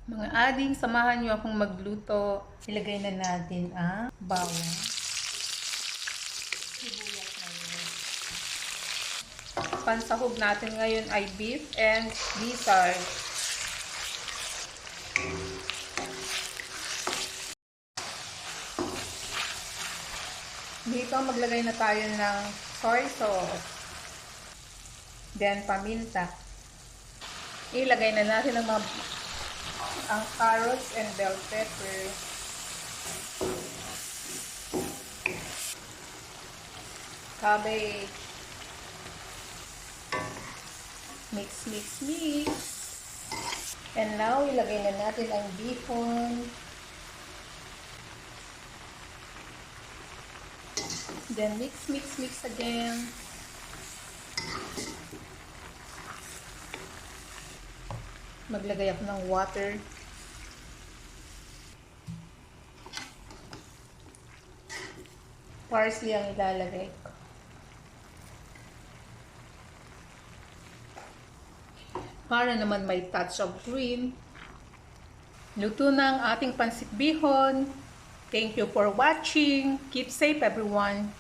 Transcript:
Mga ading, samahan niyo akong magluto. Ilagay na natin ang bawang. Sibuyas na yun. Pansahog natin ngayon ay beef and gizzard. Dito maglagay na tayo ng soy sauce. Then paminta. Ilagay na natin ang carrots and bell pepper. Cabbage. Mix, mix, mix. And now, ilagay na natin ang bihon. Then mix, mix, mix again. Maglagay ako ng water. Parsley ang ilalagay ko. Para naman may touch of green. Luto na ang ating pansit bihon. Thank you for watching. Keep safe everyone.